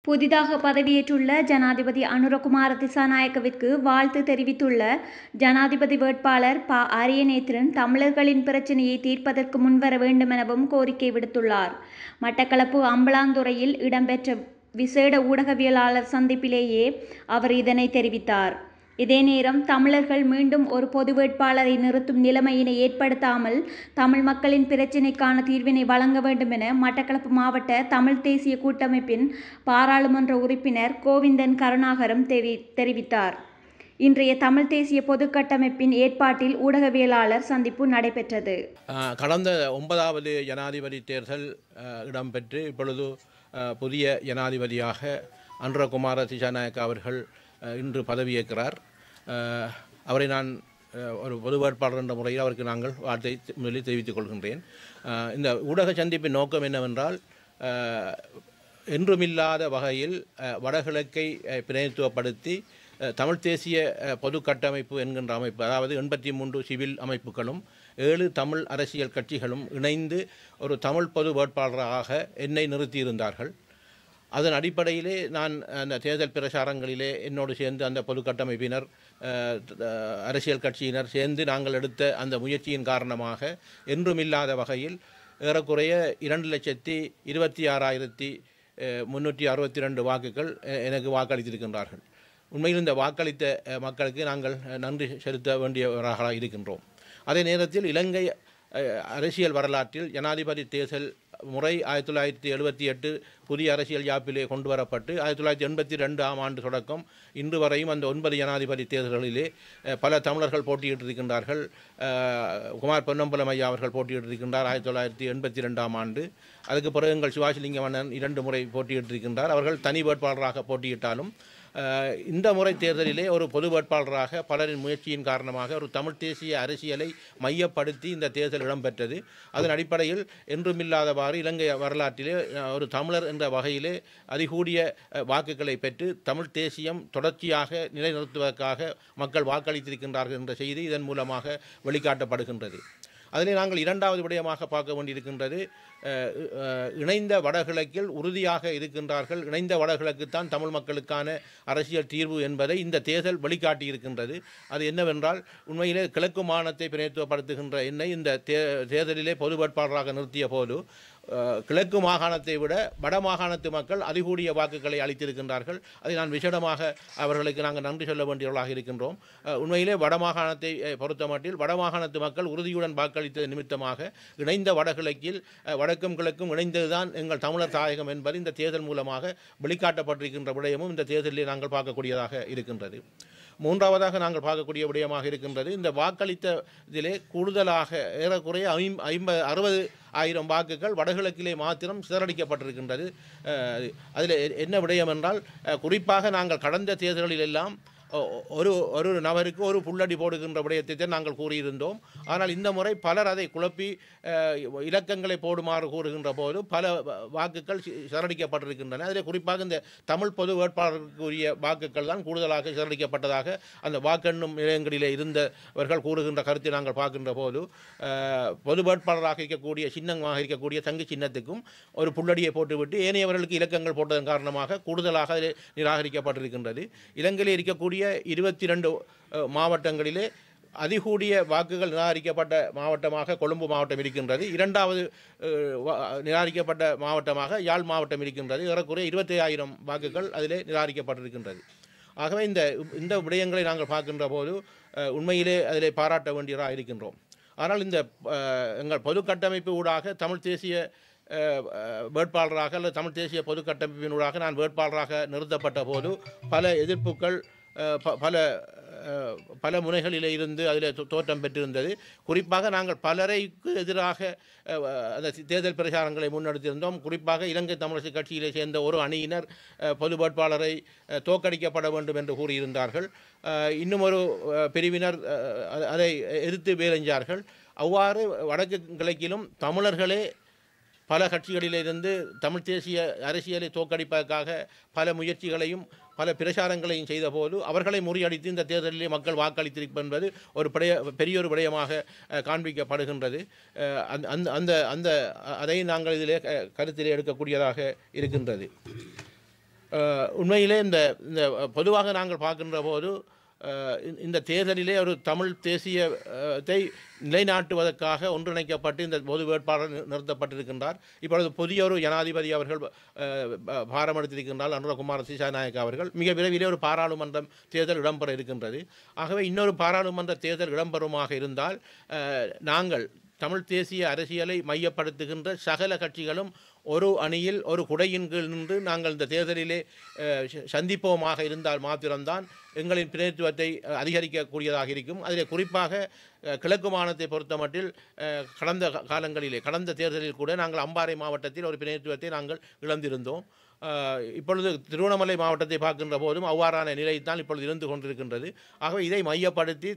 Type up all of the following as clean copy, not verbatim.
புதிதாக பதவியேற்றுள்ள ஜனாதிபதி அனுரகுமார திசாநாயக்கவிற்கு வாழ்த்து தெரிவித்துள்ள ஜனாதிபதி வேட்பாளர் ப. அரியநேத்திரன் தமிழர்களின் பிரச்சினையை தீர்ப்பதற்கு முன்வர வேண்டுமெனவும் கோரிக்கை விடுத்துள்ளார். மட்டக்களப்பு அம்பலாந்துறையில் இடம்பெற்ற விசேட ஊடகவியலாளர் சந்திப்பிலேயே அவர் இதனை தெரிவித்தார். இதே நேரம் தமிழர்கள் மீண்டும் ஒரு பொது வேட்பாளரை நிறுத்தும் நிலைமையினை ஏற்படுத்தாமல் தமிழ் மக்களின் பிரச்சினைக்கான தீர்வினை வழங்க வேண்டுமென மட்டக்களப்பு மாவட்ட தமிழ் தேசிய கூட்டமைப்பின் பாராளுமன்ற உறுப்பினர் கோவிந்தன் கருணாகரம் தெரிவித்தார். இன்றைய தமிழ் தேசிய பொதுக்கட்டமைப்பின் ஏற்பாட்டில் ஊடகவியலாளர் சந்திப்பு நடைபெற்றது. கடந்த 9வது ஜனாதிபதி தேர்தல் இடம்பெற்று இப்பொழுது புதிய ஜனாதிபதியாக அனுரகுமார திசாநாயக்க அவர்கள் இன்று பதவியேற்கிறார். அவரை நான் ஒரு பொது வேட்பாளர் என்ற முறையில் அவருக்கு நாங்கள் வார்த்தை முதலில் தெரிவித்துக் கொள்கின்றேன். இந்த ஊடக சந்திப்பின் நோக்கம் என்னவென்றால், என்றுமில்லாத வகையில் வடகிழக்கை பிரதிநிதித்துவப்படுத்தி தமிழ் தேசிய பொது கட்டமைப்பு என்கின்ற அமைப்பு, அதாவது 83 சிவில் அமைப்புகளும் 7 தமிழ் அரசியல் கட்சிகளும் இணைந்து ஒரு தமிழ் பொது வேட்பாளராக என்னை நிறுத்தியிருந்தார்கள். அதன் அடிப்படையிலே நான் அந்த தேர்தல் பிரச்சாரங்களிலே என்னோடு சேர்ந்து அந்த பொது கட்டமைப்பினர், அரசியல் கட்சியினர் சேர்ந்து நாங்கள் எடுத்த அந்த முயற்சியின் காரணமாக என்றுமில்லாத வகையில் ஏறக்குறைய 2,26,362 வாக்குகள் எனக்கு வாக்களித்திருக்கின்றார்கள். உண்மையில் இந்த வாக்களித்த மக்களுக்கு நாங்கள் நன்றி செலுத்த வேண்டியவராக இருக்கின்றோம். அதே நேரத்தில் இலங்கை அரசியல் வரலாற்றில் ஜனாதிபதி தேர்தல் முறை 1978 புதிய அரசியல் யாப்பிலே கொண்டு வரப்பட்டு 1982ஆம் ஆண்டு தொடக்கம் இன்று வரையும் அந்த 9 ஜனாதிபதி தேர்தல்களிலே பல தமிழர்கள் போட்டியிட்டிருக்கின்றார்கள். குமார் பொன்னம்பலம் ஐயா அவர்கள் போட்டியிட்டிருக்கின்றார் 1982ஆம் ஆண்டு. அதுக்கு பிறகு எங்கள் சிவாஜிலிங்க மன்னன் 2 முறை போட்டியிட்டிருக்கின்றார். அவர்கள் தனி வேட்பாளராக போட்டியிட்டாலும் இந்த முறை தேர்தலிலே ஒரு பொது வேட்பாளராக பலரின் முயற்சியின் காரணமாக ஒரு தமிழ் தேசிய அரசியலை மையப்படுத்தி இந்த தேர்தல் இடம்பெற்றது. அதன் அடிப்படையில் என்றுமில்லாதவாறு இலங்கை வரலாற்றிலே ஒரு தமிழர் என்ற வகையிலே அதிகூடிய வாக்குகளை பெற்று தமிழ் தேசியம் தொடர்ச்சியாக நிலைநிறுத்துவதற்காக மக்கள் வாக்களித்திருக்கின்றார்கள் என்ற செய்தி இதன் மூலமாக வெளிக்காட்டப்படுகின்றது. அதிலே நாங்கள் 2வது விடயமாக பார்க்க வேண்டியிருக்கின்றது, இணைந்த வடகிழக்கில் உறுதியாக இருக்கின்றார்கள். இணைந்த வடகிழக்குத்தான் தமிழ் மக்களுக்கான அரசியல் தீர்வு என்பதை இந்த தேர்தல் வெளிக்காட்டியிருக்கின்றது. அது என்னவென்றால், உண்மையிலே கிழக்கு மாகாணத்தை பிரதிநிதித்துவப்படுத்துகின்ற என்னை இந்த தேர்தலிலே பொது வேட்பாளராக நிறுத்திய போது கிழக்கு மாகாணத்தை விட வட மாகாணத்து மக்கள் அதிகூடிய வாக்குகளை அளித்திருக்கின்றார்கள். அதை நான் விசேடமாக அவர்களுக்கு நாங்கள் நன்றி சொல்ல வேண்டியவர்களாக இருக்கின்றோம். உண்மையிலே வட மாகாணத்தை பொறுத்தமட்டில் வடமாகாணத்து மக்கள் உறுதியுடன் வாக்களித்தது நிமித்தமாக இணைந்த வடகிழக்கில் வடக்கும் கிழக்கும் இணைந்ததுதான் எங்கள் தமிழர் தாயகம் என்பது இந்த தேர்தல் மூலமாக வெளிக்காட்டப்பட்டிருக்கின்ற விடயமும் இந்த தேர்தலில் நாங்கள் பார்க்கக்கூடியதாக இருக்கின்றது. 3வதாக நாங்கள் பார்க்கக்கூடிய விடயமாக இருக்கின்றது, இந்த வாக்களித்த இதிலே கூடுதலாக ஏறக்குறைய 60,000 வாக்குகள் வடகிழக்கிலே மாத்திரம் சிதறடிக்கப்பட்டிருக்கின்றது. அதில் என்ன விடயம் என்றால், குறிப்பாக நாங்கள் கடந்த தேர்தல்களில் எல்லாம் ஒரு நபருக்கு ஒரு புள்ளடி போடுகின்ற விடயத்தை நாங்கள் கூறியிருந்தோம். ஆனால் இந்த முறை பலர் அதை குழப்பி இலக்கங்களை போடுமாறு கூறுகின்ற போது பல வாக்குகள் சிதறடிக்கப்பட்டிருக்கின்றன. அதில் குறிப்பாக இந்த தமிழ் பொது வேட்பாளருக்குரிய வாக்குகள் தான் கூடுதலாக சிதறடிக்கப்பட்டதாக அந்த வாக்கெண்ணும் நிலையங்களிலே இருந்தவர்கள் கூறுகின்ற கருத்தை நாங்கள் பார்க்கின்ற போது, பொது வேட்பாளராக இருக்கக்கூடிய சின்னமாக இருக்கக்கூடிய தங்கு சின்னத்துக்கும் ஒரு புள்ளடியை போட்டுவிட்டு ஏனையவர்களுக்கு இலக்கங்கள் போட்டதன் காரணமாக கூடுதலாக நிராகரிக்கப்பட்டிருக்கின்றது. இலங்கையில் இருக்கக்கூடிய 22 மாவட்டங்களிலே அதிகூடிய வாக்குகள் நிராகரிக்கப்பட்ட மாவட்டமாக கொழும்பு மாவட்டம் இருக்கின்றது. 2வது நிராகரிக்கப்பட்ட மாவட்டமாக யாழ் மாவட்டம் இருக்கின்றது. ஏறக்குறைய 25,000 வாக்குகள் அதிலே நிராகரிக்கப்பட்டிருக்கின்றது. ஆகவே இந்த விடயங்களை நாங்கள் பார்க்கின்ற போது உண்மையிலே அதிலே பாராட்ட வேண்டியதாக இருக்கின்றோம். ஆனால் இந்த எங்கள் பொது கட்டமைப்பு ஊடாக தமிழ் தேசிய வேட்பாளராக அல்லது தமிழ் தேசிய பொது கட்டமைப்பினூடாக நான் வேட்பாளராக நிறுத்தப்பட்ட போது பல எதிர்ப்புகள் பல முனைகளிலே இருந்து அதில் தோற்றம் பெற்றிருந்தது. குறிப்பாக நாங்கள் பலரைக்கு எதிராக அந்த தேர்தல் பிரச்சாரங்களை முன்னெடுத்திருந்தோம். குறிப்பாக இலங்கை தமிழரசு கட்சியிலே சேர்ந்த ஒரு அணியினர் பொது வேட்பாளரை தோற்கடிக்கப்பட வேண்டும் என்று கூறியிருந்தார்கள். இன்னும் ஒரு பிரிவினர் அதை எதிர்த்து வேலைஞ்சார்கள். அவ்வாறு வடக்கு கிழக்கிலும் தமிழர்களே பல கட்சிகளிலிருந்து தமிழ் தேசிய அரசியலை தோற்கடிப்பதற்காக பல முயற்சிகளையும் பல பிரச்சாரங்களையும் செய்த போது அவர்களை முறியடித்து இந்த தேர்தலிலே மக்கள் வாக்களித்திருப்பது என்பது ஒரு பெரியொரு விடயமாக காண்பிக்கப்படுகின்றது. அதை நாங்கள் இதிலே கருத்திலே எடுக்கக்கூடியதாக இருக்கின்றது. உண்மையிலே இந்த இந்த பொதுவாக நாங்கள் பார்க்கின்ற போது இந்த தேர்தலிலே ஒரு தமிழ் தேசியத்தை நிலைநாட்டுவதற்காக ஒன்றிணைக்கப்பட்டு இந்த பொது வேட்பாளர் நிறுத்தப்பட்டிருக்கின்றார். இப்பொழுது புதிய ஒரு ஜனாதிபதி அவர்கள் பாரமெடுத்திருக்கின்றார், அனுரகுமார திசாநாயக்க அவர்கள். மிக விரைவிலே ஒரு பாராளுமன்றம் தேர்தல் இடம்பெற இருக்கின்றது. ஆகவே இன்னொரு பாராளுமன்ற தேர்தல் இடம்பெறுமாக இருந்தால் நாங்கள் தமிழ் தேசிய அரசியலை மையப்படுத்துகின்ற சகல கட்சிகளும் ஒரு அணியில் ஒரு குடையின் கீழ் நின்று நாங்கள் இந்த தேர்தலிலே சந்திப்போமாக இருந்தால் மாத்திரம்தான் எங்களின் பிரதிநிதித்துவத்தை அதிகரிக்கக்கூடியதாக இருக்கும். அதில் குறிப்பாக கிழக்கு மாநிலத்தை பொறுத்தமட்டில் கடந்த காலங்களிலே கடந்த தேர்தலில் கூட நாங்கள் அம்பாறை மாவட்டத்தில் ஒரு பிரதிநிதித்துவத்தை நாங்கள் இழந்திருந்தோம். இப்பொழுது திருவண்ணாமலை மாவட்டத்தை பார்க்கின்ற போதும் அவ்வாறான நிலைத்தான் இப்பொழுது இருந்து கொண்டிருக்கின்றது. ஆகவே இதை மையப்படுத்தி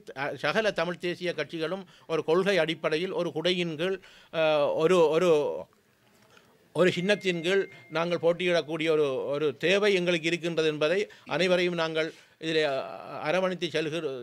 சகல தமிழ் தேசிய கட்சிகளும் ஒரு கொள்கை அடிப்படையில் ஒரு குடையின் கீழ் ஒரு ஒரு ஒரு சின்னத்தின் கீழ் நாங்கள் போட்டியிடக்கூடிய ஒரு தேவை எங்களுக்கு இருக்கின்றது என்பதை அனைவரையும் நாங்கள் இதில் அரவணைத்து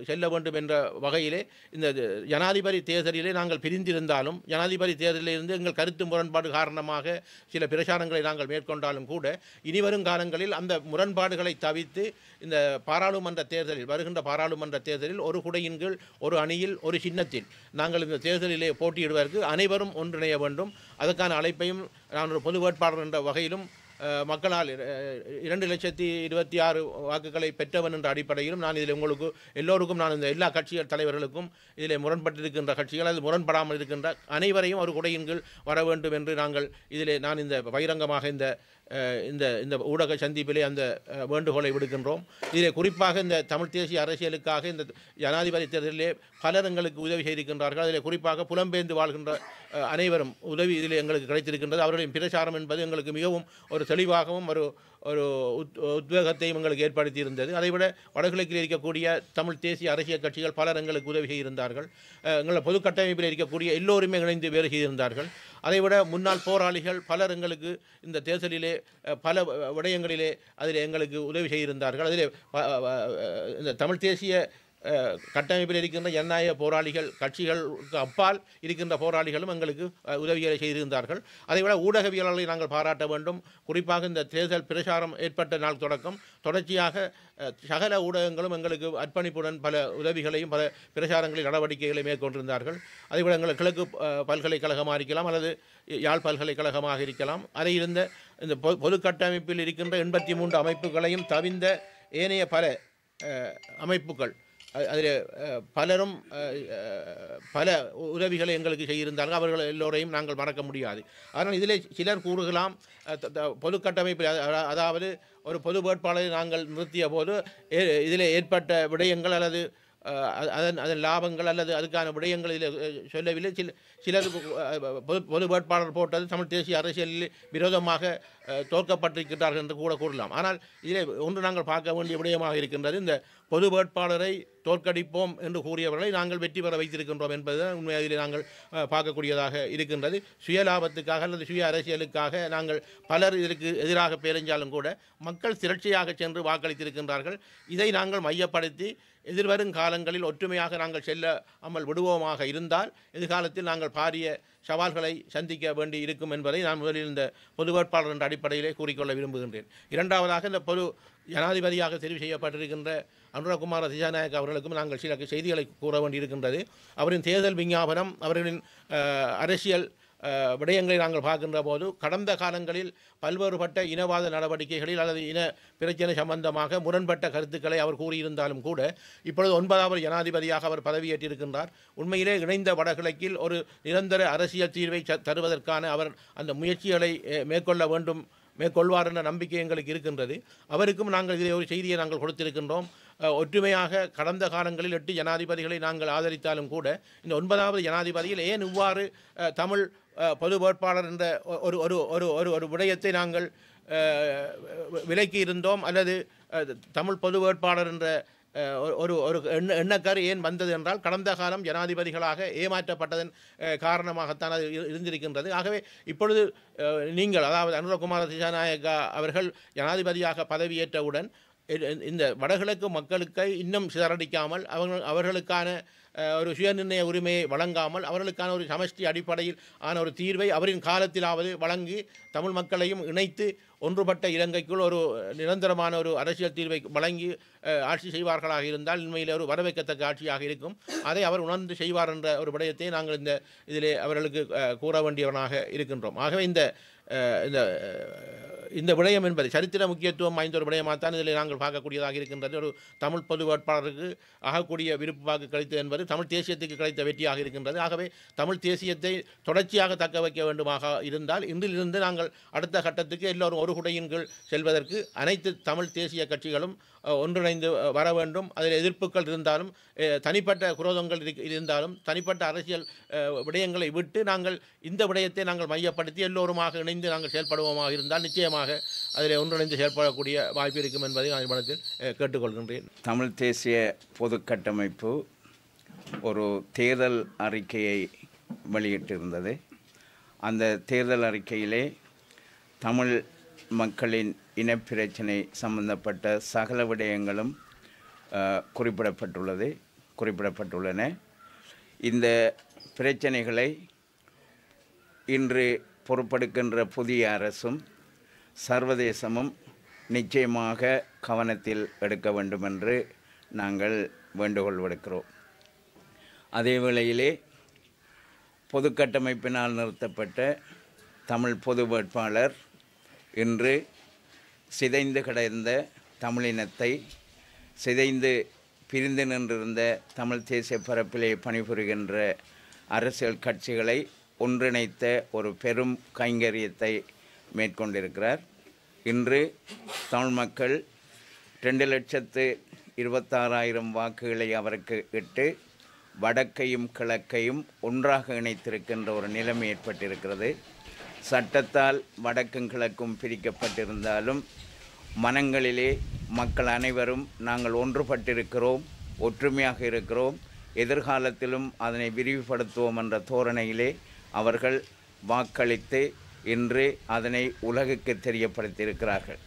செல்ல வேண்டும் என்ற வகையிலே இந்த ஜனாதிபதி தேர்தலிலே நாங்கள் பிரிந்திருந்தாலும் ஜனாதிபதி தேர்தலிலிருந்து எங்கள் கருத்து முரண்பாடு காரணமாக சில பிரச்சாரங்களை நாங்கள் மேற்கொண்டாலும் கூட இனிவரும் காலங்களில் அந்த முரண்பாடுகளை தவிர்த்து இந்த பாராளுமன்ற தேர்தலில் வருகின்ற பாராளுமன்ற தேர்தலில் ஒரு குடையின் கீழ் ஒரு அணியில் ஒரு சின்னத்தில் நாங்கள் இந்த தேர்தலிலே போட்டியிடுவதற்கு அனைவரும் ஒன்றிணைய வேண்டும். அதற்கான அழைப்பையும் நான் ஒரு பொது வேட்பாளர் என்ற வகையிலும் மக்களால் 2,26,000 வாக்குகளை பெற்றவன் என்ற அடிப்படையிலும் நான் இதில் உங்களுக்கு எல்லோருக்கும் நான் இந்த எல்லா கட்சிகள் தலைவர்களுக்கும் இதில் முரண்பட்டிருக்கின்ற கட்சிகள் அது முரண்படாமல் இருக்கின்ற அனைவரையும் ஒரு குடையின் கீழ் வர வேண்டும் என்று நாங்கள் இதிலே நான் இந்த பகிரங்கமாக இந்த இந்த இந்த ஊடக சந்திப்பிலே அந்த வேண்டுகோளை விடுக்கின்றோம். இதிலே குறிப்பாக இந்த தமிழ் தேசிய அரசியலுக்காக இந்த ஜனாதிபதி தேர்தலிலே பலர் எங்களுக்கு உதவி செய்திருக்கின்றார்கள். அதில் குறிப்பாக புலம்பெயர்ந்து வாழ்கின்ற அனைவரும் உதவி இதில் எங்களுக்கு கிடைத்திருக்கின்றது. அவர்களின் பிரச்சாரம் என்பது எங்களுக்கு மிகவும் ஒரு தெளிவாகவும் ஒரு உத்வேகத்தையும் எங்களுக்கு ஏற்படுத்தி இருந்தது. அதைவிட வடகிழக்கில் இருக்கக்கூடிய தமிழ் தேசிய அரசியல் கட்சிகள் பலர் எங்களுக்கு உதவி செய்திருந்தார்கள். எங்கள் பொது கட்டமைப்பில் இருக்கக்கூடிய எல்லோருமே இணைந்து வேலை செய்திருந்தார்கள். அதைவிட முன்னாள் போராளிகள் பலர் எங்களுக்கு இந்த தேர்தலிலே பல விடயங்களிலே அதில் எங்களுக்கு உதவி செய்திருந்தார்கள். அதிலே இந்த தமிழ் தேசிய கட்டமைப்பில் இருக்கின்ற ஜனநாயக போராளிகள் கட்சிகளுக்கு அப்பால் இருக்கின்ற போராளிகளும் எங்களுக்கு உதவிகளை செய்திருந்தார்கள். அதைவிட ஊடகவியலாளர்களை நாங்கள் பாராட்ட வேண்டும். குறிப்பாக இந்த தேர்தல் பிரச்சாரம் ஏற்பட்ட நாள் தொடக்கம் தொடர்ச்சியாக சகல ஊடகங்களும் எங்களுக்கு அர்ப்பணிப்புடன் பல உதவிகளையும் பல பிரச்சாரங்களில் நடவடிக்கைகளை மேற்கொண்டிருந்தார்கள். அதைவிட எங்கள் கிழக்கு பல்கலைக்கழகமாக இருக்கலாம் அல்லது யாழ் பல்கலைக்கழகமாக இருக்கலாம். அதை இருந்த இந்த பொது கட்டமைப்பில் இருக்கின்ற 83 அமைப்புகளையும் தவிர்ந்த ஏனைய பல அமைப்புகள் அதில் பலரும் பல உதவிகளை எங்களுக்கு செய்திருந்தார்கள். அவர்கள் எல்லோரையும் நாங்கள் மறக்க முடியாது. அதனால் இதில் சிலர் கூறுகளாம் பொது கட்டமைப்பில் அதாவது ஒரு பொது வேட்பாளரை நாங்கள் நிறுத்திய போது இதில் ஏற்பட்ட விடயங்கள் அல்லது அதன் லாபங்கள் அல்லது அதுக்கான விடயங்கள் இதில் சொல்லவில்லை. சிலர் பொது வேட்பாளர் போட்டது தமிழ் தேசிய அரசியலில் விரோதமாக தோற்கப்பட்டிருக்கிறார்கள் என்று கூட கூறலாம். ஆனால் இதில் ஒன்று நாங்கள் பார்க்க வேண்டிய விடயமாக இருக்கின்றது. இந்த பொது வேட்பாளரை தோற்கடிப்போம் என்று கூறியவர்களை நாங்கள் வெற்றி பெற வைத்திருக்கின்றோம் என்பது உண்மையாக இதில் நாங்கள் பார்க்கக்கூடியதாக இருக்கின்றது. சுயலாபத்துக்காக அல்லது சுய அரசியலுக்காக நாங்கள் பலர் இதற்கு எதிராக பேரஞ்சாலும் கூட மக்கள் திரட்சியாக சென்று வாக்களித்திருக்கின்றார்கள். இதை நாங்கள் மையப்படுத்தி எதிர்வரும் காலங்களில் ஒற்றுமையாக நாங்கள் செல்லாமல் விடுவோமாக இருந்தால் எதிர்காலத்தில் நாங்கள் பாரிய சவால்களை சந்திக்க வேண்டி இருக்கும் என்பதை நான் முதலில் இந்த பொது வேட்பாளர் என்ற அடிப்படையிலே கூறிக்கொள்ள விரும்புகின்றேன். இரண்டாவதாக இந்த பொது ஜனாதிபதியாக தெரிவு செய்யப்பட்டிருக்கின்ற அனுரகுமார திசாநாயக்க அவர்களுக்கும் நாங்கள் சில செய்திகளை கூற வேண்டியிருக்கின்றது. அவரின் தேர்தல் விஞ்ஞாபனம் அவர்களின் அரசியல் விடயங்களை நாங்கள் பார்க்கின்ற போது கடந்த காலங்களில் பல்வேறுபட்ட இனவாத நடவடிக்கைகளில் அல்லது இன பிரச்சனை சம்பந்தமாக முரண்பட்ட கருத்துக்களை அவர் கூறியிருந்தாலும் கூட இப்பொழுது 9வது ஜனாதிபதியாக அவர் பதவியேற்றிருக்கின்றார். உண்மையிலே இணைந்த வடகிழக்கில் ஒரு நிரந்தர அரசியல் தீர்வை தருவதற்கான அவர் அந்த முயற்சிகளை மேற்கொள்வார் என்ற நம்பிக்கை எங்களுக்கு இருக்கின்றது. அவருக்கும் நாங்கள் இதில் ஒரு செய்தியை நாங்கள் கொடுத்திருக்கின்றோம். ஒற்றுமையாக கடந்த காலங்களில் 8 ஜனாதிபதிகளை நாங்கள் ஆதரித்தாலும் கூட இந்த 9வது ஜனாதிபதியில் ஏன் இவ்வாறு தமிழ் பொது வேட்பாளர் என்ற ஒரு விடயத்தை நாங்கள் விலக்கி இருந்தோம் அல்லது தமிழ் பொது வேட்பாளர் என்ற ஒரு எண்ணக்கரு ஏன் வந்தது என்றால் கடந்த காலம் ஜனாதிபதிகளாக ஏமாற்றப்பட்டதன் காரணமாகத்தான் அது இருந்திருக்கின்றது. ஆகவே இப்பொழுது நீங்கள் அதாவது அனுரகுமார திசாநாயக்கா அவர்கள் ஜனாதிபதியாக பதவியேற்றவுடன் இந்த வடகிழக்கு மக்களுக்கு இன்னும் சிதறடிக்காமல் அவர்களுக்கான ஒரு சுயநிர்ணய உரிமையை வழங்காமல் அவர்களுக்கான ஒரு சமஷ்டி அடிப்படையில் ஆன ஒரு தீர்வை அவரின் காலத்திலாவது வழங்கி தமிழ் மக்களையும் இணைத்து ஒன்றுபட்ட இலங்கைக்குள் ஒரு நிரந்தரமான ஒரு அரசியல் தீர்வை வழங்கி ஆட்சி செய்வார்களாக இருந்தால் உண்மையில் ஒரு வரவேற்கத்தக்க ஆட்சியாக இருக்கும். அதை அவர் உணர்ந்து செய்வார் என்ற ஒரு விடயத்தை நாங்கள் இதிலே அவர்களுக்கு கூற வேண்டியவனாக இருக்கின்றோம். ஆகவே இந்த விடயம் என்பது சரித்திர முக்கியத்துவம் வாய்ந்த ஒரு விடயமாகத்தான் இதில் நாங்கள் பார்க்கக்கூடியதாக இருக்கின்றது. ஒரு தமிழ் பொது வேட்பாளருக்கு ஆகக்கூடிய விருப்பு வாக்கு கிடைத்தது என்பது தமிழ் தேசியத்துக்கு கிடைத்த வெற்றியாக இருக்கின்றது. ஆகவே தமிழ் தேசியத்தை தொடர்ச்சியாக தக்க வைக்க வேண்டுமாக இருந்தால் இன்றிலிருந்து நாங்கள் அடுத்த கட்டத்துக்கு எல்லோரும் ஒரு குடையின் கீழ் செல்வதற்கு அனைத்து தமிழ் தேசிய கட்சிகளும் ஒன்றிணைந்து வர வேண்டும். அதில் எதிர்ப்புகள் இருந்தாலும் தனிப்பட்ட குரோதங்கள் இருந்தாலும் தனிப்பட்ட அரசியல் விடயங்களை விட்டு நாங்கள் இந்த விடயத்தை நாங்கள் மையப்படுத்தி எல்லோருமாக இணைந்து நாங்கள் செயல்படுவோமாக இருந்தால் நிச்சயமாக அதில் ஒன்றிணைந்து செயல்படக்கூடிய வாய்ப்பு இருக்கும் என்பதை நான் இவ்விடத்தில் கேட்டுக்கொள்கின்றேன். தமிழ் தேசிய பொது கட்டமைப்பு ஒரு தேர்தல் அறிக்கையை வெளியிட்டிருந்தது. அந்த தேர்தல் அறிக்கையிலே தமிழ் மக்களின் இனப்பிரச்சினை சம்பந்தப்பட்ட சகல விடயங்களும் குறிப்பிடப்பட்டுள்ளன. இந்த பிரச்சனைகளை இன்று பொறுப்பெடுக்கின்ற புதிய அரசும் சர்வதேசமும் நிச்சயமாக கவனத்தில் எடுக்க வேண்டும் என்று நாங்கள் வேண்டுகோள் விடுக்கிறோம். அதே வேளையிலே பொது கட்டமைப்பினால் நிறுத்தப்பட்ட தமிழ் பொது வேட்பாளர் இன்று சிதைந்து கிடந்த தமிழினத்தை, சிதைந்து பிரிந்து நின்றிருந்த தமிழ் தேசிய பரப்பிலே பணிபுரிகின்ற அரசியல் கட்சிகளை ஒன்றிணைத்த ஒரு பெரும் கைங்கரியத்தை மேற்கொண்டிருக்கிறார். இன்று தமிழ் மக்கள் 2,26,000 வாக்குகளை அவருக்கு இட்டு வடக்கையும் கிழக்கையும் ஒன்றாக இணைத்திருக்கின்ற ஒரு நிலைமை ஏற்பட்டிருக்கிறது. சட்டத்தால் வடக்கும் கிழக்கும் பிரிக்கப்பட்டிருந்தாலும் மனங்களிலே மக்கள் அனைவரும் நாங்கள் ஒன்றுபட்டிருக்கிறோம், ஒற்றுமையாக இருக்கிறோம், எதிர்காலத்திலும் அதனை விரிவுபடுத்துவோம் என்ற தோரணையிலே அவர்கள் வாக்களித்து இன்று அதனை உலகுக்கு தெரியப்படுத்தியிருக்கிறார்கள்.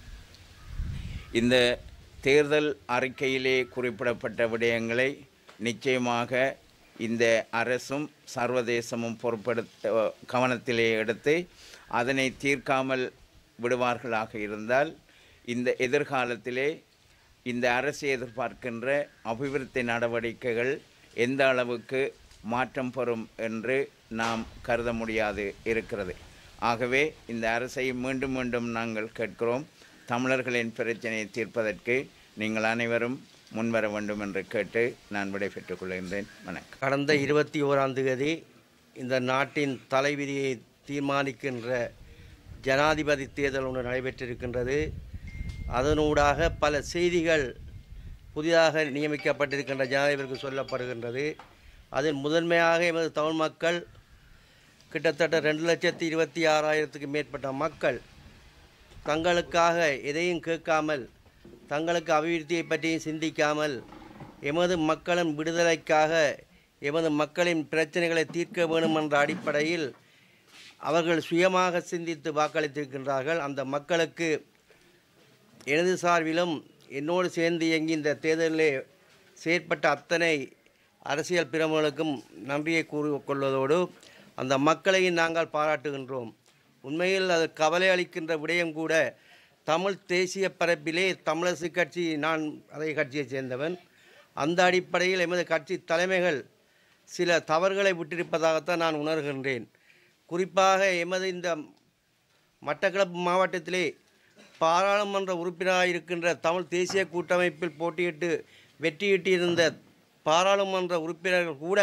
இந்த தேர்தல் அறிக்கையிலே குறிப்பிடப்பட்ட விடயங்களை நிச்சயமாக இந்த அரசும் சர்வதேசமும் கவனத்திலே எடுத்து அதனை தீர்க்காமல் விடுவார்களாக இருந்தால் இந்த எதிர்காலத்திலே இந்த அரசு எதிர்பார்க்கின்ற அபிவிருத்தி நடவடிக்கைகள் எந்த அளவுக்கு மாற்றம் பெறும் என்று நாம் கருத முடியாது இருக்கிறது. ஆகவே இந்த அரசை மீண்டும் மீண்டும் நாங்கள் கேட்கிறோம், தமிழர்களின் பிரச்சனையை தீர்ப்பதற்கு நீங்கள் அனைவரும் முன்வர வேண்டும் என்று கேட்டு நான் விடைபெற்றுக் கொள்கின்றேன். வணக்கம். கடந்த 21ஆம் தேதி இந்த நாட்டின் தலைவிதியை தீர்மானிக்கின்ற ஜனாதிபதி தேர்தல் ஒன்று நடைபெற்றிருக்கின்றது. அதனூடாக பல செய்திகள் புதிதாக நியமிக்கப்பட்டிருக்கின்ற ஜனாதிபதிக்கு சொல்லப்படுகின்றது. அதில் முதன்மையாக எமது தமிழ் மக்கள் கிட்டத்தட்ட 2,26,000க்கு மேற்பட்ட மக்கள் தங்களுக்காக எதையும் கேட்காமல், தங்களுக்கு அபிவிருத்தியை பற்றியும் சிந்திக்காமல், எமது மக்களின் விடுதலைக்காக எமது மக்களின் பிரச்சனைகளை தீர்க்க வேண்டும் என்ற அடிப்படையில் அவர்கள் சுயமாக சிந்தித்து வாக்களித்திருக்கின்றார்கள். அந்த மக்களுக்கு எனது சார்பிலும் என்னோடு சேர்ந்து இயங்கி இந்த தேர்தலிலே செயற்பட்ட அத்தனை அரசியல் பிரமுகர்களுக்கும் நன்றியை கூறிக்கொள்வதோடு அந்த மக்களையும் நாங்கள் பாராட்டுகின்றோம். உண்மையில் அது கவலை அளிக்கின்ற விடயம் கூட. தமிழ் தேசிய பரப்பிலே தமிழரசு கட்சி, நான் அதே கட்சியைச் சேர்ந்தவன், அந்த அடிப்படையில் எமது கட்சி தலைமைகள் சில தவறுகளை விட்டிருப்பதாகத்தான் நான் உணர்கின்றேன். குறிப்பாக எமது இந்த மட்டக்களப்பு மாவட்டத்திலே பாராளுமன்ற உறுப்பினராக இருக்கின்ற தமிழ் தேசிய கூட்டமைப்பில் போட்டியிட்டு வெற்றியிட்டிருந்த பாராளுமன்ற உறுப்பினர்கள் கூட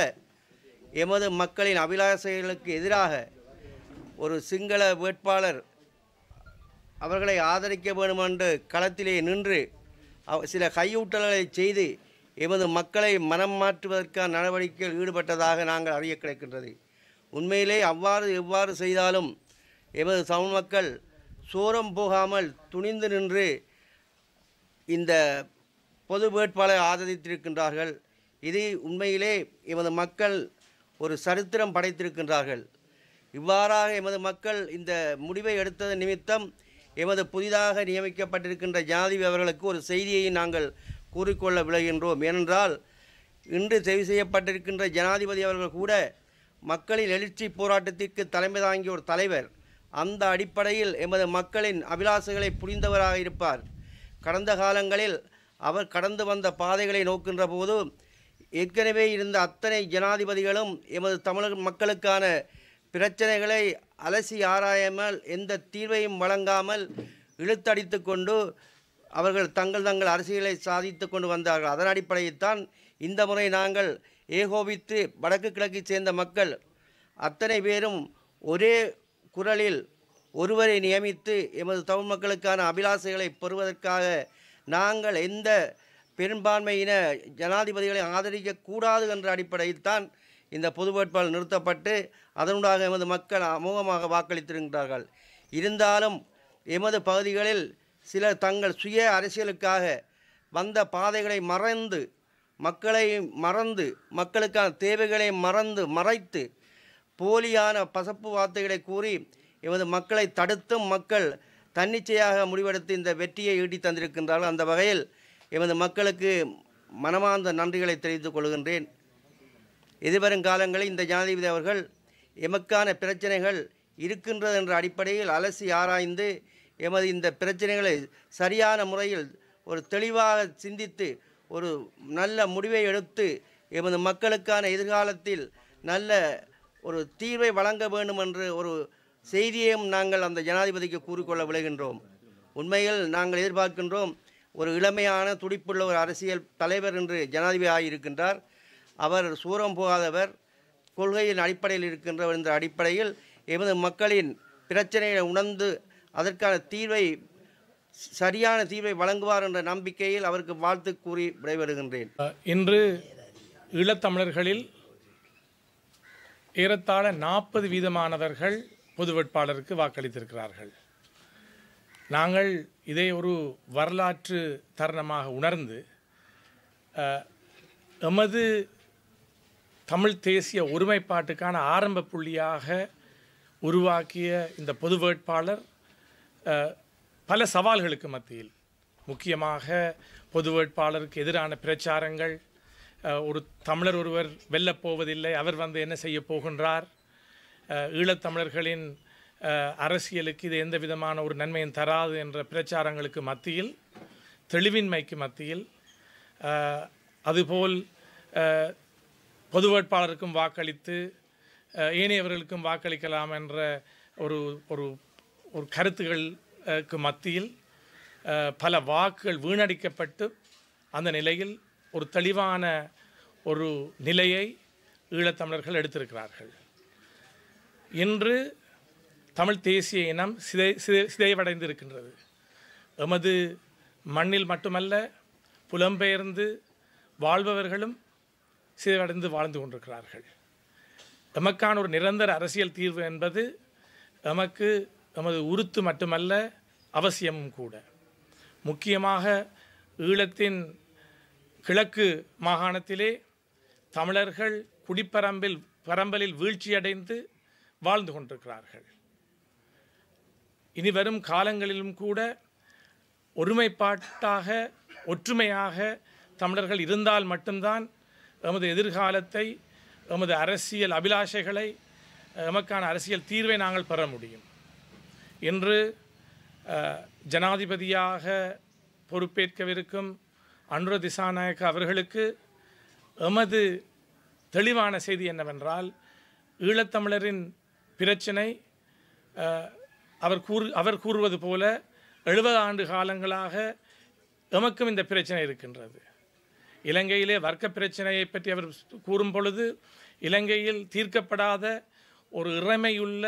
எமது மக்களின் அபிலாஷைகளுக்கு எதிராக ஒரு சிங்கள வேட்பாளர் அவர்களை ஆதரிக்க வேண்டும் என்று களத்திலே நின்று சில கையூட்டல்களை செய்து எமது மக்களை மனம் மாற்றுவதற்கான நடவடிக்கையில் ஈடுபட்டதாக நாங்கள் அறிய கிடைக்கின்றது. உண்மையிலே எவ்வாறு செய்தாலும் எமது தமிழ் மக்கள் சோரம் போகாமல் துணிந்து நின்று இந்த பொது வேட்பாளரை ஆதரித்திருக்கின்றார்கள். இது உண்மையிலே எமது மக்கள் ஒரு சரித்திரம் படைத்திருக்கின்றார்கள். இவ்வாறாக எமது மக்கள் இந்த முடிவை எடுத்தது நிமித்தம் எமது புதிதாக நியமிக்கப்பட்டிருக்கின்ற ஜனாதிபதி அவர்களுக்கு ஒரு செய்தியை நாங்கள் கூறிக்கொள்ள விளைகின்றோம். ஏனென்றால் இன்று தெரிவு செய்யப்பட்டிருக்கின்ற ஜனாதிபதி அவர்கள் கூட மக்களின் எழுச்சி போராட்டத்திற்கு தலைமை தாங்கிய ஒரு தலைவர். அந்த அடிப்படையில் எமது மக்களின் அபிலாசைகளை புரிந்தவராக இருப்பார். கடந்த காலங்களில் அவர் கடந்து வந்த பாதைகளை நோக்கின்ற போது ஏற்கனவே இருந்த அத்தனை ஜனாதிபதிகளும் எமது தமிழக மக்களுக்கான பிரச்சனைகளை அலசி ஆராயாமல் எந்த தீர்வையும் வழங்காமல் இழுத்தடித்து கொண்டு அவர்கள் தங்கள் அரசியலை சாதித்து கொண்டு வந்தார்கள். அதன் அடிப்படையில் தான் இந்த முறை நாங்கள் ஏகோபித்து வடக்கு கிழக்கை சேர்ந்த மக்கள் அத்தனை பேரும் ஒரே குரலில் ஒருவரை நியமித்து எமது தமிழ் மக்களுக்கான அபிலாசைகளை பெறுவதற்காக நாங்கள் எந்த பெரும்பான்மையின ஜனாதிபதிகளை ஆதரிக்கக்கூடாது என்ற அடிப்படையில் தான் இந்த பொது வேட்பாளர் நிறுத்தப்பட்டு அதனூடாக எமது மக்கள் அமோகமாக வாக்களித்திருக்கிறார்கள். இருந்தாலும் எமது பகுதிகளில் சிலர் தங்கள் சுய அரசியலுக்காக வந்த பாதைகளை மறந்து மக்களுக்கான தேவைகளை மறைத்து போலியான பசப்பு வார்த்தைகளை கூறி எமது மக்களை தடுத்தும் மக்கள் தன்னிச்சையாக முடிவெடுத்து இந்த வெற்றியை ஈட்டி தந்திருக்கின்றார்கள். அந்த வகையில் எமது மக்களுக்கு மனமார்ந்த நன்றிகளை தெரிவித்துக் கொள்கின்றேன். எதிர்வரும் காலங்களில் இந்த ஜனாதிபதி அவர்கள் எமக்கான பிரச்சனைகள் இருக்கின்றது என்ற அடிப்படையில் அலசி ஆராய்ந்து எமது இந்த பிரச்சனைகளை சரியான முறையில் ஒரு தெளிவாக சிந்தித்து ஒரு நல்ல முடிவை எடுத்து எமது மக்களுக்கான எதிர்காலத்தில் நல்ல ஒரு தீர்வை வழங்க வேண்டும் என்று ஒரு செய்தியையும் நாங்கள் அந்த ஜனாதிபதிக்கு கூறிக்கொள்ள விளைகின்றோம். உண்மையில் நாங்கள் எதிர்பார்க்கின்றோம் ஒரு இளமையான துடிப்புள்ள ஒரு அரசியல் தலைவர் என்று ஜனாதிபதி ஆகியிருக்கின்றார். அவர் சூரம் போகாதவர், கொள்கையின் அடிப்படையில் இருக்கின்றவர் என்ற அடிப்படையில் எமது மக்களின் பிரச்சனையை உணர்ந்து அதற்கான சரியான தீர்வை வழங்குவார் என்ற நம்பிக்கையில் அவருக்கு வாழ்த்து கூறி விடைபெறுகின்றேன். இன்று ஈழத்தமிழர்களில் ஏறத்தாழ 40% பொது வேட்பாளருக்கு வாக்களித்திருக்கிறார்கள். நாங்கள் இதை ஒரு வரலாற்று தருணமாக உணர்ந்து எமது தமிழ் தேசிய ஒருமைப்பாட்டுக்கான ஆரம்ப புள்ளியாக உருவாக்கிய இந்த பொது வேட்பாளர் பல சவால்களுக்கு மத்தியில், முக்கியமாக பொது வேட்பாளருக்கு எதிரான பிரச்சாரங்கள், ஒரு தமிழர் ஒருவர் வெல்லப்போவதில்லை, அவர் என்ன செய்ய போகின்றார், ஈழத்தமிழர்களின் அரசியலுக்கு இது எந்த விதமான ஒரு நன்மையும் தராது என்ற பிரச்சாரங்களுக்கு மத்தியில், தெளிவின்மைக்கு மத்தியில், அதுபோல் பொது வேட்பாளருக்கும் வாக்களித்து ஏனையவர்களுக்கும் வாக்களிக்கலாம் என்ற ஒரு ஒரு ஒரு கருத்துகளுக்கு மத்தியில் பல வாக்குகள் வீணடிக்கப்பட்டு அந்த நிலையில் ஒரு தெளிவான ஒரு நிலையை ஈழத்தமிழர்கள் எடுத்திருக்கிறார்கள். இன்று தமிழ் தேசிய இனம் சிதைவடைந்து இருக்கின்றது. எமது மண்ணில் மட்டுமல்ல, புலம்பெயர்ந்து வாழ்பவர்களும் சிதைவடைந்து வாழ்ந்து கொண்டிருக்கிறார்கள். எமக்கான ஒரு நிரந்தர அரசியல் தீர்வு என்பது எமது உறுத்து மட்டுமல்ல, அவசியமும் கூட. முக்கியமாக ஈழத்தின் கிழக்கு மாகாணத்திலே தமிழர்கள் பரம்பலில் வீழ்ச்சியடைந்து வாழ்ந்து கொண்டிருக்கிறார்கள். இனி வரும் காலங்களிலும் கூட ஒருமைப்பாட்டாக ஒற்றுமையாக தமிழர்கள் இருந்தால் மட்டும்தான் எமது எதிர்காலத்தை, எமது அரசியல் அபிலாஷைகளை, எமக்கான அரசியல் தீர்வை நாங்கள் பெற முடியும். இன்று ஜனாதிபதியாக பொறுப்பேற்கவிருக்கும் அனுர திசாநாயக்க அவர்களுக்கு எமது தெளிவான செய்தி என்னவென்றால், ஈழத்தமிழரின் பிரச்சனை அவர் கூறுவது போல 70 ஆண்டு காலங்களாக எமக்கும் இந்த பிரச்சனை இருக்கின்றது. இலங்கையிலே வர்க்க பிரச்சனையை பற்றி அவர் கூறும் பொழுது, இலங்கையில் தீர்க்கப்படாத ஒரு இறைமையுள்ள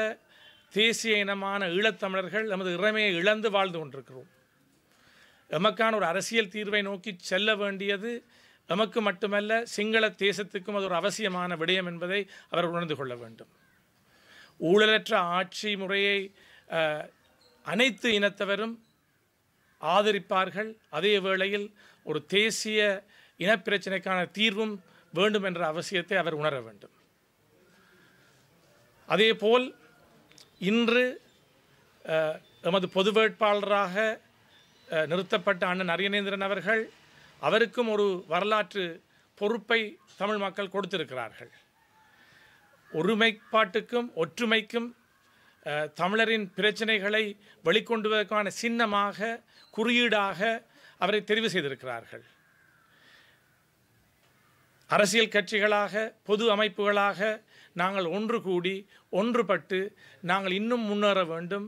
தேசிய இனமான ஈழத்தமிழர்கள் நமது இறைமையை இழந்து வாழ்ந்து கொண்டிருக்கிறோம். எமக்கான ஒரு அரசியல் தீர்வை நோக்கி செல்ல வேண்டியது எமக்கு மட்டுமல்ல, சிங்கள தேசத்துக்கும் அது ஒரு அவசியமான விடயம் என்பதை அவர் உணர்ந்து கொள்ள வேண்டும். ஊழலற்ற ஆட்சி முறையை அனைத்து இனத்தவரும் ஆதரிப்பார்கள். அதே வேளையில் ஒரு தேசிய இனப்பிரச்சனைக்கான தீர்வும் வேண்டும் என்ற அவசியத்தை அவர் உணர வேண்டும். அதேபோல் இன்று எமது பொது வேட்பாளராக நிறுத்தப்பட்ட அண்ணன் அரியநேந்திரன் அவருக்கும் ஒரு வரலாற்று பொறுப்பை தமிழ் மக்கள் கொடுத்திருக்கிறார்கள். ஒருமைப்பாட்டுக்கும் ஒற்றுமைக்கும் தமிழரின் பிரச்சனைகளை வெளிக்கொண்டுவதற்கான சின்னமாக குறியீடாக அவரை தெரிவு செய்திருக்கிறார்கள். அரசியல் கட்சிகளாக பொது அமைப்புகளாக நாங்கள் ஒன்று கூடி ஒன்றுபட்டு நாங்கள் இன்னும் முன்னேற வேண்டும்.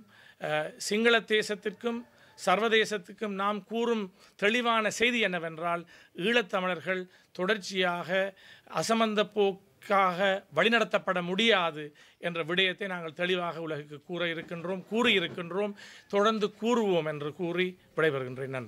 சிங்கள தேசத்திற்கும் சர்வதேசத்துக்கும் நாம் கூறும் தெளிவான செய்தி என்னவென்றால், ஈழத்தமிழர்கள் தொடர்ச்சியாக அசமந்த போக்காக வழிநடத்தப்பட முடியாது என்ற விடயத்தை நாங்கள் தெளிவாக உலகுக்கு கூறியிருக்கின்றோம், தொடர்ந்து கூறுவோம் என்று கூறி விடைபெறுகின்றேன். நன்றி.